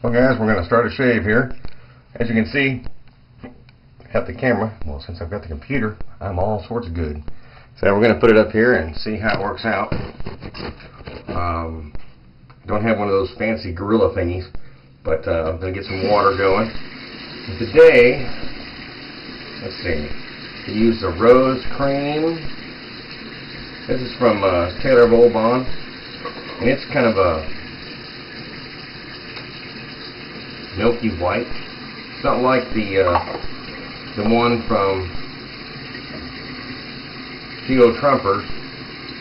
Well guys, we're going to start a shave here. As you can see, I have the camera. Well, since I've got the computer, I'm all sorts of good. So we're going to put it up here and see how it works out. Don't have one of those fancy gorilla thingies, but I'm going to get some water going. And today, let's see, I used a rose cream. This is from Taylor Volbon, and it's kind of a milky white. It's not like the one from Geo Trumpers.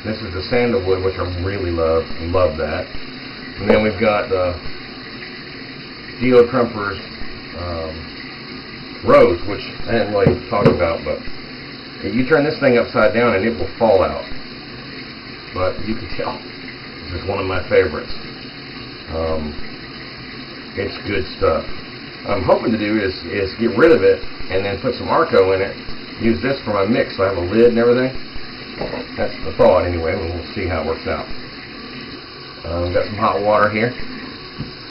This is the sandalwood, which I really love that. And then we've got the Geo Trumpers rose, which I didn't really talk about, but you turn this thing upside down and it will fall out. But you can tell this is one of my favorites. It's good stuff. What I'm hoping to do is get rid of it and then put some Arco in it. Use this for my mix so I have a lid and everything. That's the thought anyway, and we'll see how it works out. We've got some hot water here.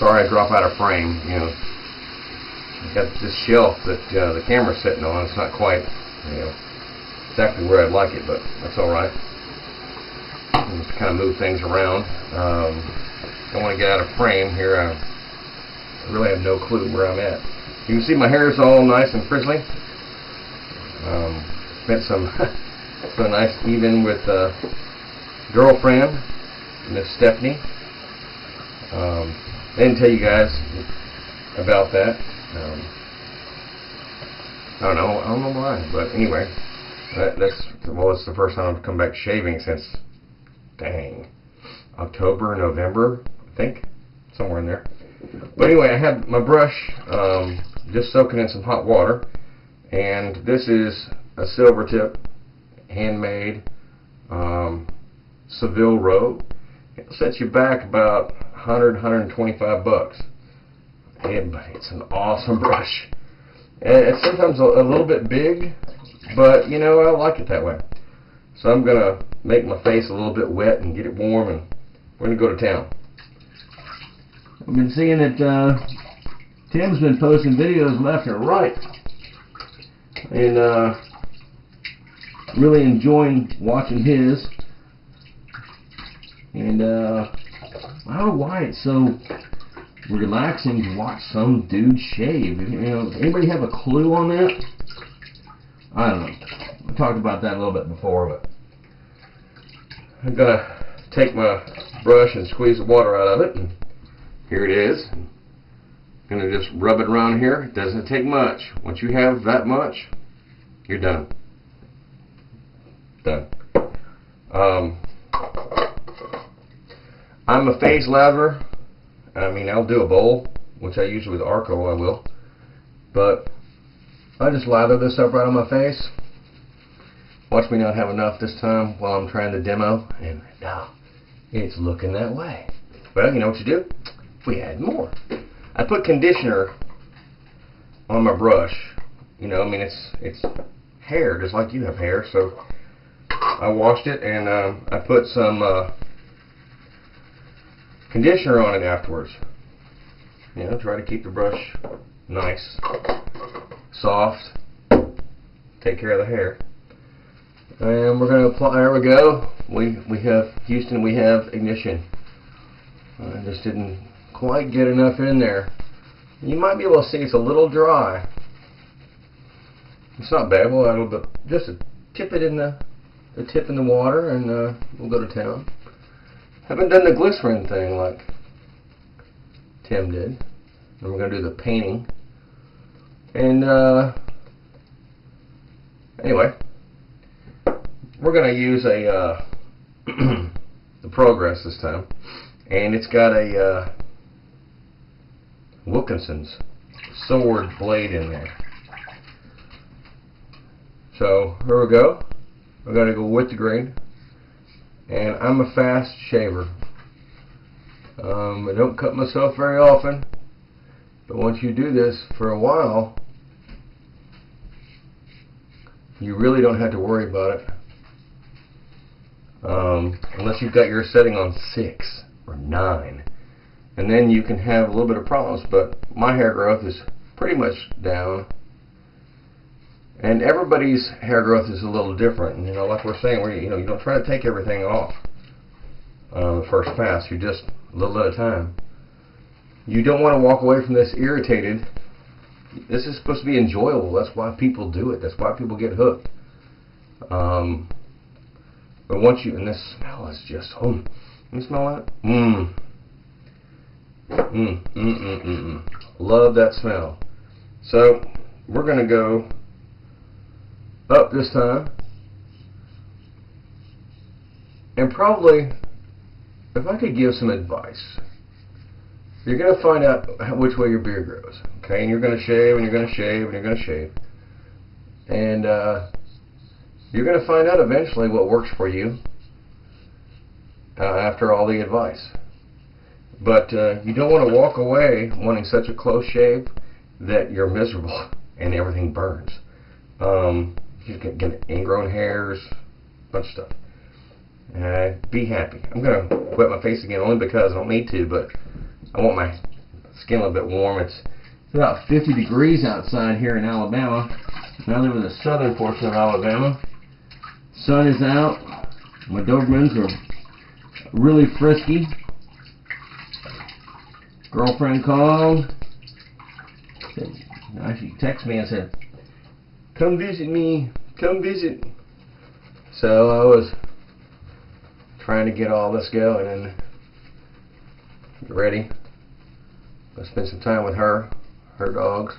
Sorry I drop out of frame. You know, I've got this shelf that the camera's sitting on. It's not quite, exactly where I'd like it, but that's all right. Just kind of move things around. Don't want to get out of frame here. I really have no clue where I'm at. You can see my hair is all nice and frizzly. Spent some nice evening with girlfriend, Miss Stephanie. I didn't tell you guys about that. I don't know why, but anyway, it's the first time I've come back shaving since, dang, October, November, I think, somewhere in there. But anyway, I had my brush just soaking in some hot water, and this is a silver tip, handmade Seville robe. It sets you back about $125 bucks. It's an awesome brush. It's sometimes a little bit big, but you know, I like it that way. So I'm gonna make my face a little bit wet and get it warm, and we're gonna go to town. I've been seeing that Tim's been posting videos left and right, and really enjoying watching his. And I don't know why it's so relaxing to watch some dude shave. Anybody have a clue on that? I don't know. I talked about that a little bit before, but I'm gonna take my brush and squeeze the water out of it, and here it is. I'm gonna just rub it around here. It doesn't take much. Once you have that much, you're done. Done. I'm a phase latherer. I mean, I'll do a bowl, which I usually with Arco I will, but I just lather this up right on my face. Watch me not have enough this time while I'm trying the demo, and now it's looking that way. Well, you know what you do? We add more. I put conditioner on my brush. I mean, it's hair, just like you have hair. So I washed it, and I put some conditioner on it afterwards. Try to keep the brush nice, soft, take care of the hair. And we're going to apply. There we go. We have Houston. We have ignition. I just didn't quite get enough in there. You might be able to see it's a little dry. It's not bad. We'll add a little bit, just to tip it in the tip in the water, and we'll go to town. Haven't done the glycerin thing like Tim did. And we're going to do the painting. And anyway, we're going to use a the Progress this time, and it's got a Wilkinson's sword blade in there. So here we go. We're going to go with the grain, and I'm a fast shaver. I don't cut myself very often, but once you do this for a while, you really don't have to worry about it. Unless you've got your setting on 6 or 9. and then you can have a little bit of problems. But my hair growth is pretty much down, and everybody's hair growth is a little different. And, you know, like we're saying, you don't try to take everything off the first pass. You just a little at a time. You don't want to walk away from this irritated. This is supposed to be enjoyable. That's why people do it. That's why people get hooked. But once you, and this smell is just, can you smell that? Love that smell. So we're going to go up this time. And probably, if I could give some advice, you're going to find out which way your beard grows. Okay, and you're going to shave, and you're going to shave, and you're going to shave. And you're going to find out eventually what works for you after all the advice. But you don't want to walk away wanting such a close shave that you're miserable and everything burns. You get ingrown hairs, a bunch of stuff. Be happy. I'm going to wet my face again only because I don't need to, but I want my skin a little bit warm. It's about 50 degrees outside here in Alabama. And I live in the southern portion of Alabama. Sun is out. My Dobermans are really frisky. Girlfriend called. She texted me and said, "Come visit me. Come visit." So I was trying to get all this going and get ready. I'll spend some time with her dogs.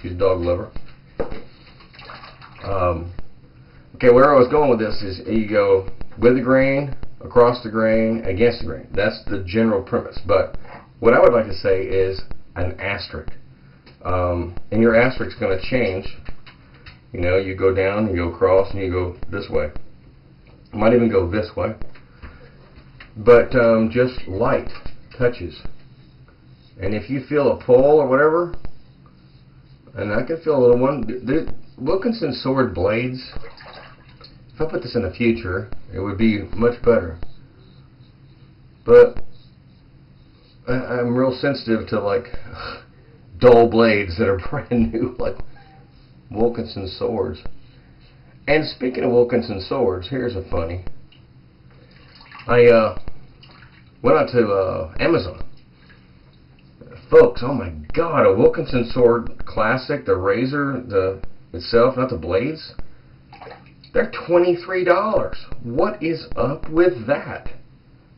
She's a dog lover. Okay, where I was going with this is you go with the grain, across the grain, against the grain. That's the general premise. But what I would like to say is an asterisk. And your asterisk is going to change. You know, you go down, you go across, and you go this way. You might even go this way. But just light touches. And if you feel a pull or whatever, and I can feel a little one, the Wilkinson sword blades, if I put this in the future, it would be much better. But I'm real sensitive to like dull blades that are brand new, like Wilkinson swords. And speaking of Wilkinson swords, here's a funny. I went out to Amazon. Folks, oh my God, a Wilkinson sword classic, the razor, itself, not the blades, they're $23. What is up with that?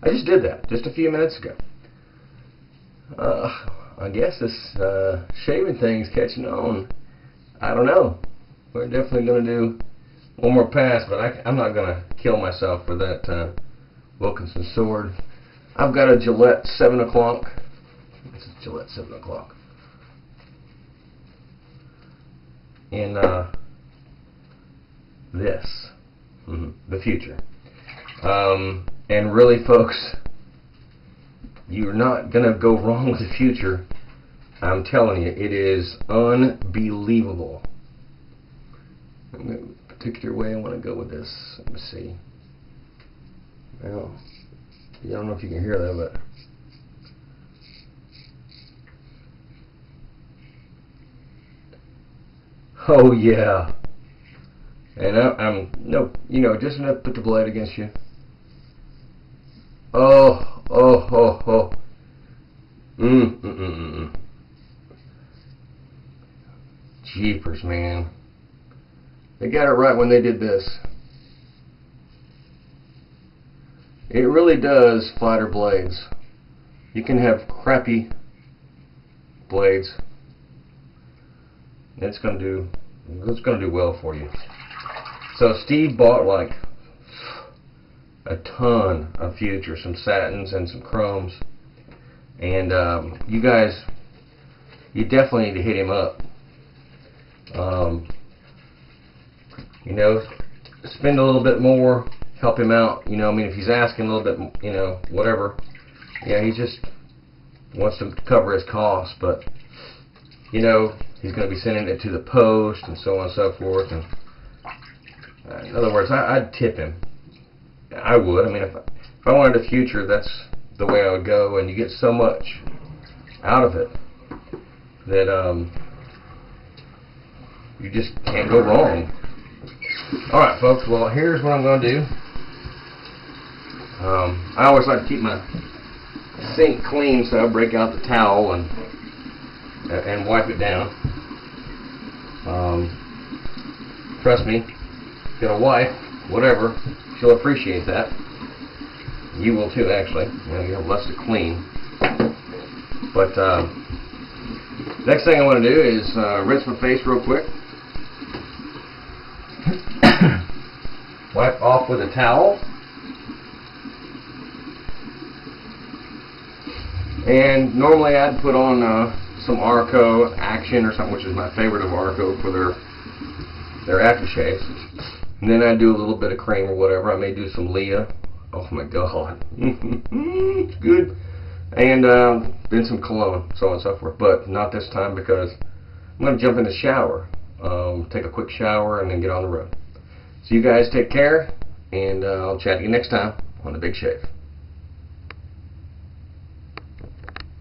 I just did that just a few minutes ago. I guess this shaving thing's catching on. I don't know. We're definitely going to do one more pass, but I'm not going to kill myself for that Wilkinson sword. I've got a Gillette 7 o'clock. This is Gillette 7 o'clock. In the future. And really, folks, you're not going to go wrong with the future. I'm telling you, it is unbelievable. The particular way I want to go with this. Let me see. Well, I don't know if you can hear that, but oh yeah. And I'm no, just enough to put the blade against you. Oh. Jeepers, man. They got it right when they did this. It really does flatter blades. You can have crappy blades. It's gonna do well for you. So Steve bought like a ton of Future, some satins and some chromes, and you guys, you definitely need to hit him up. Spend a little bit more, help him out. I mean, if he's asking a little bit, whatever. Yeah, he just wants to cover his costs, but he's going to be sending it to the post and so on and so forth. And in other words, I'd tip him. I would. I mean, if I wanted a Future, that's the way I would go, and you get so much out of it that you just can't go wrong. Alright folks, well here's what I'm going to do. I always like to keep my sink clean, so I break out the towel and wipe it down. Trust me, get a wife, whatever, she'll appreciate that. You will too, actually. You know, you have less to clean. But next thing I want to do is rinse my face real quick. Wipe off with a towel. And normally I'd put on some Arco Action or something, which is my favorite of Arco for their aftershaves. And then I'd do a little bit of cream or whatever. I may do some Leah. Oh my god. It's good. And then some cologne, so on and so forth. But not this time, because I'm going to jump in the shower. Take a quick shower and then get on the road. So you guys take care, and I'll chat to you next time on The Big Shave.